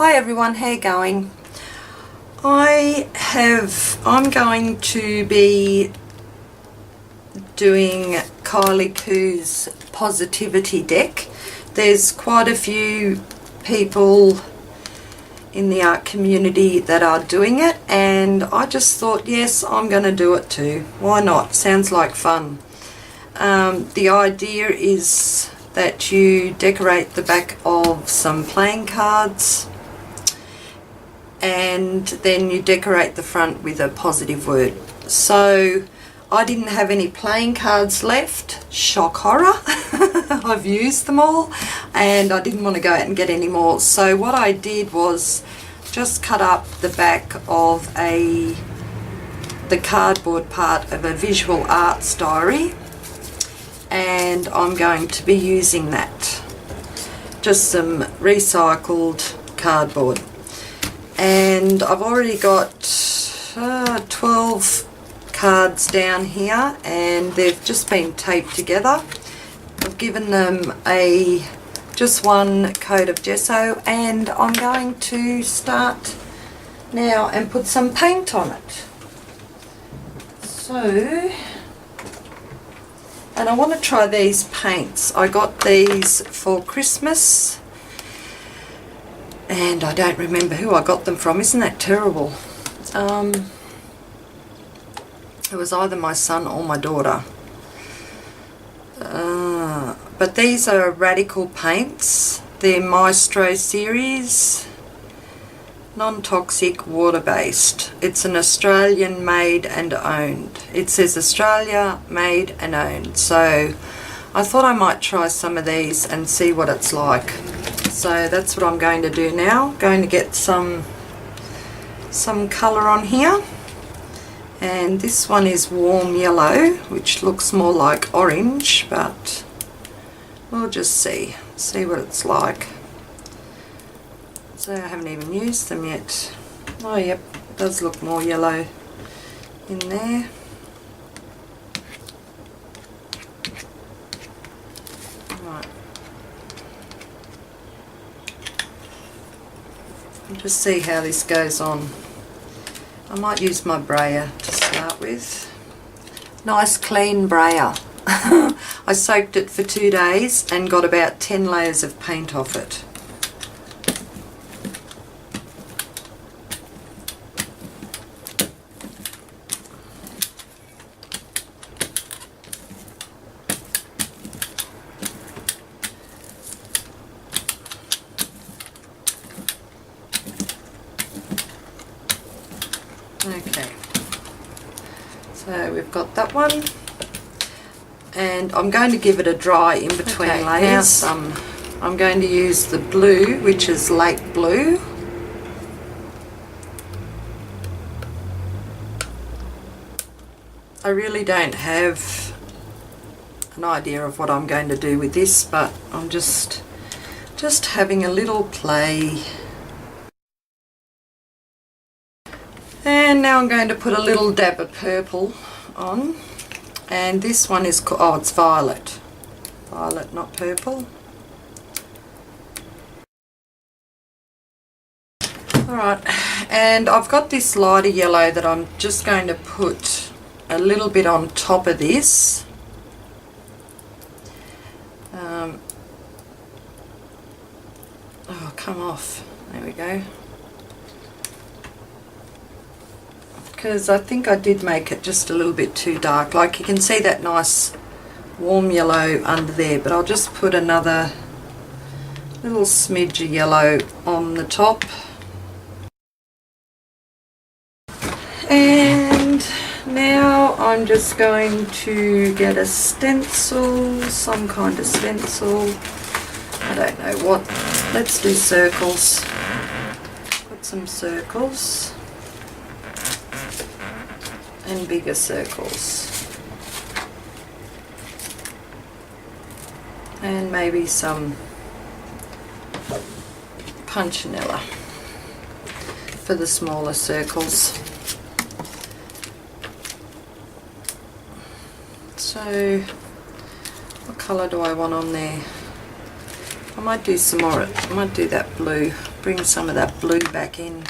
Hi everyone, how you going? I'm going to be doing Kylie Coo's positivity deck. There's quite a few people in the art community that are doing it, and I just thought, yes, I'm going to do it too. Why not? Sounds like fun. The idea is that you decorate the back of some playing cards and then you decorate the front with a positive word. So I didn't have any playing cards left, shock horror. I've used them all and I didn't want to go out and get any more. So what I did was just cut up the back of the cardboard part of a visual arts diary, and I'm going to be using that. Just some recycled cardboard. And I've already got 12 cards down here and they've just been taped together. I've given them just one coat of gesso, and I'm going to start now and put some paint on it. So, and I want to try these paints. I got these for Christmas and I don't remember who I got them from. Isn't that terrible? It was either my son or my daughter. But these are Radical paints. They're Maestro series, non-toxic, water-based. It's an Australian made and owned. It says Australia made and owned. So I thought I might try some of these and see what it's like. So that's what I'm going to do now. Going to get some colour on here. And this one is warm yellow, which looks more like orange, but we'll just see what it's like. So I haven't even used them yet. Oh yep, it does look more yellow in there. Right. I'll just see how this goes on. I might use my brayer to start with. Nice clean brayer. I soaked it for 2 days and got about 10 layers of paint off it. Okay, so we've got that one, and I'm going to give it a dry in between layers. Now I'm going to use the blue, which is Lake Blue. I really don't have an idea of what I'm going to do with this, but I'm just having a little play. And now I'm going to put a little dab of purple on, and this one is called, oh, it's violet. Violet, not purple. Alright, and I've got this lighter yellow that I'm just going to put a little bit on top of this. Oh, come off. There we go. Because I think I did make it just a little bit too dark. Like you can see that nice warm yellow under there, but I'll just put another little smidge of yellow on the top. And now I'm just going to get a stencil, some kind of stencil. I don't know what. Let's do circles. Put some circles. And bigger circles, and maybe some punchinella for the smaller circles. So what colour do I want on there? I might do some more, I might do that blue. bring some of that blue back in.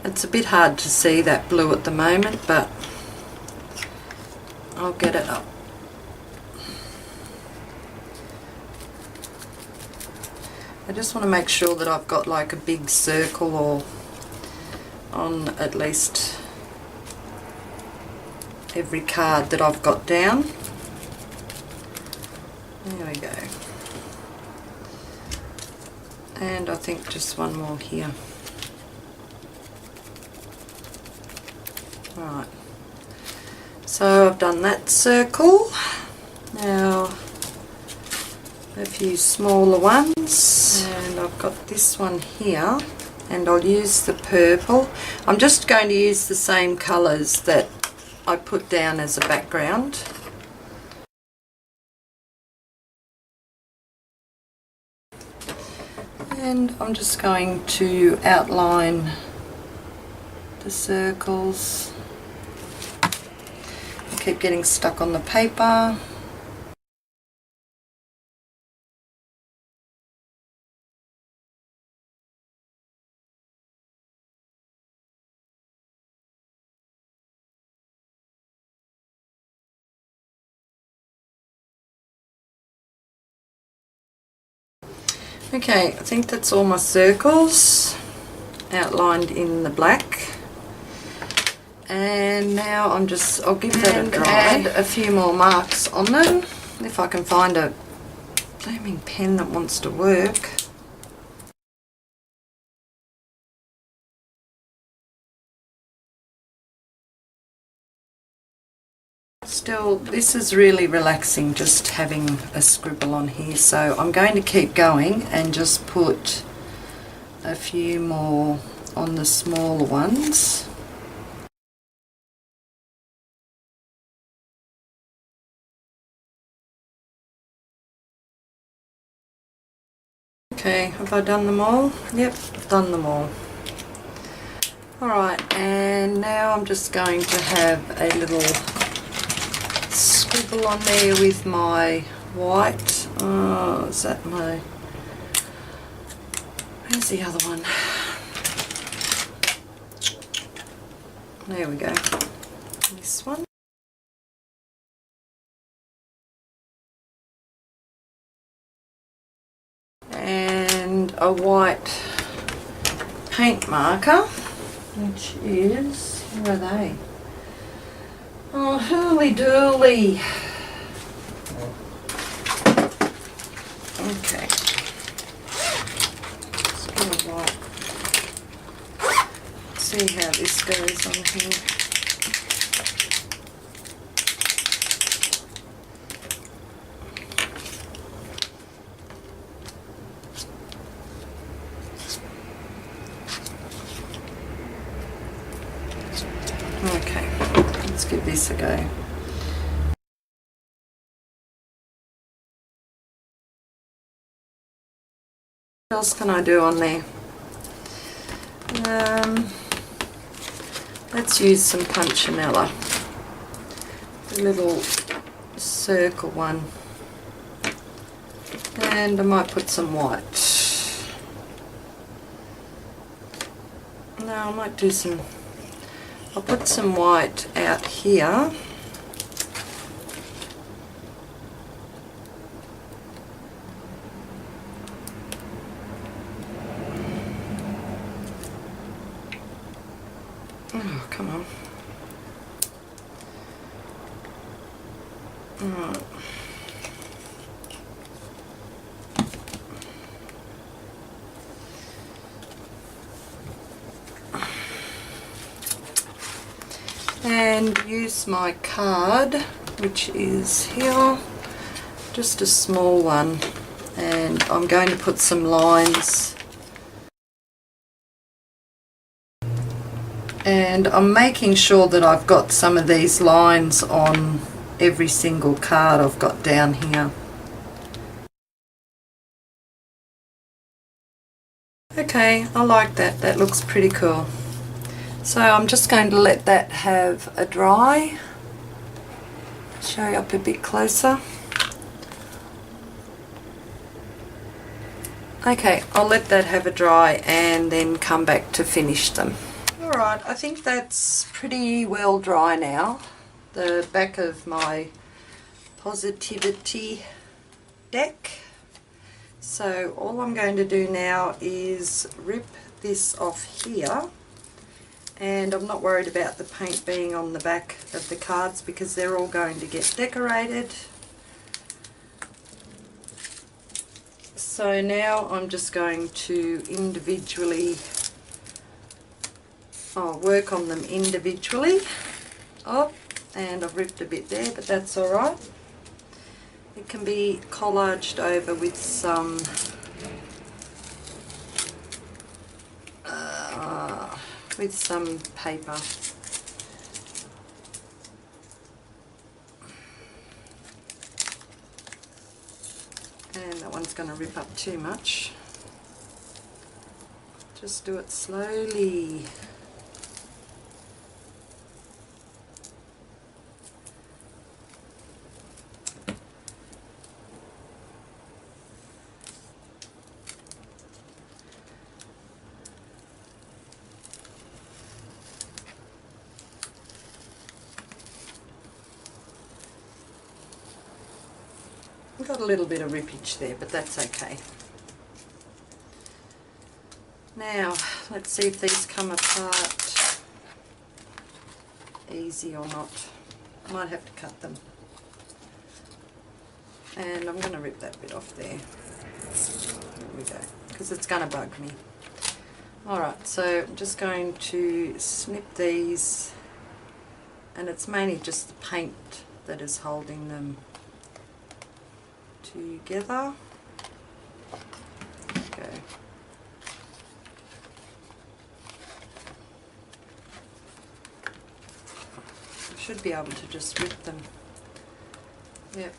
It's a bit hard to see that blue at the moment, but I'll get it up. I just want to make sure that I've got like a big circle or on at least every card that I've got down. There we go. And I think just one more here. Right, so I've done that circle. Now a few smaller ones, and I've got this one here, and I'll use the purple. I'm just going to use the same colours that I put down as a background. And I'm just going to outline the circles. I keep getting stuck on the paper. Okay, I think that's all my circles outlined in the black. And now I'll give that a dry. Add a few more marks on them, if I can find a blooming pen that wants to work. Still, this is really relaxing, just having a scribble on here, so I'm going to keep going and just put a few more on the smaller ones. Okay, have I done them all? Yep, done them all. Alright, and now I'm just going to have a little scribble on there with my white. Oh, is that my... Where's the other one? There we go. This one. And a white paint marker, which is, where are they? Oh, hurly-durly. Okay. Let's go white. See how this goes on here. Okay, let's give this a go. What else can I do on there? Let's use some punchinella. A little circle one. And I might put some white. No, I might do some... I'll put some white out here. Oh, come on. Right. And use my card, which is here, just a small one, and I'm going to put some lines, and I'm making sure that I've got some of these lines on every single card I've got down here. Okay, I like that, that looks pretty cool. So I'm just going to let that have a dry. Show you up a bit closer. Okay, I'll let that have a dry and then come back to finish them. Alright, I think that's pretty well dry now. The back of my positivity deck. So all I'm going to do now is rip this off here, and I'm not worried about the paint being on the back of the cards because they're all going to get decorated. So now I'm just going to individually work on them individually. Oh, and I've ripped a bit there, but that's alright. It can be collaged over with some paper. And that one's going to rip up too much. Just do it slowly. I've got a little bit of rippage there, but that's okay. Now, let's see if these come apart easy or not. I might have to cut them. And I'm going to rip that bit off there. There we go, because it's going to bug me. Alright, so I'm just going to snip these, and it's mainly just the paint that is holding them together. Okay. I should be able to just rip them. Yep.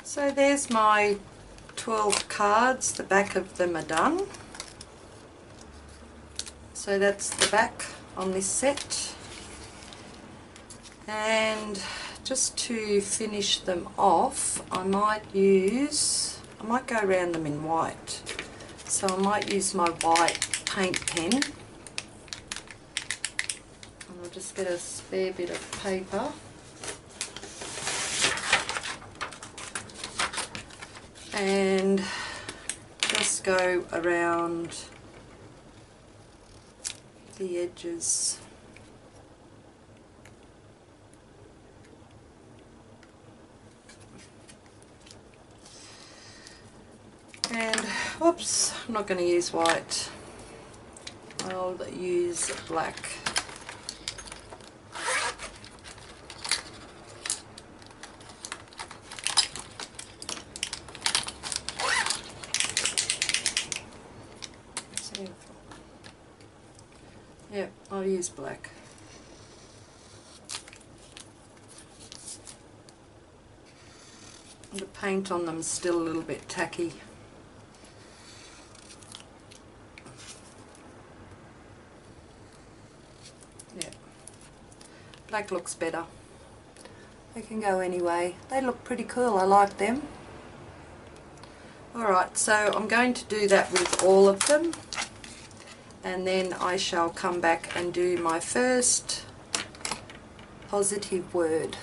So there's my 12 cards, the back of them are done. So that's the back on this set. And just to finish them off, I might go around them in white. So I might use my white paint pen. And I'll just get a spare bit of paper. And just go around the edges. And oops, I'm not going to use white, I'll use black. Yep, I'll use black. The paint on them is still a little bit tacky. Yep, black looks better. They can go anyway. They look pretty cool, I like them. Alright, so I'm going to do that with all of them, and then I shall come back and do my first positive word.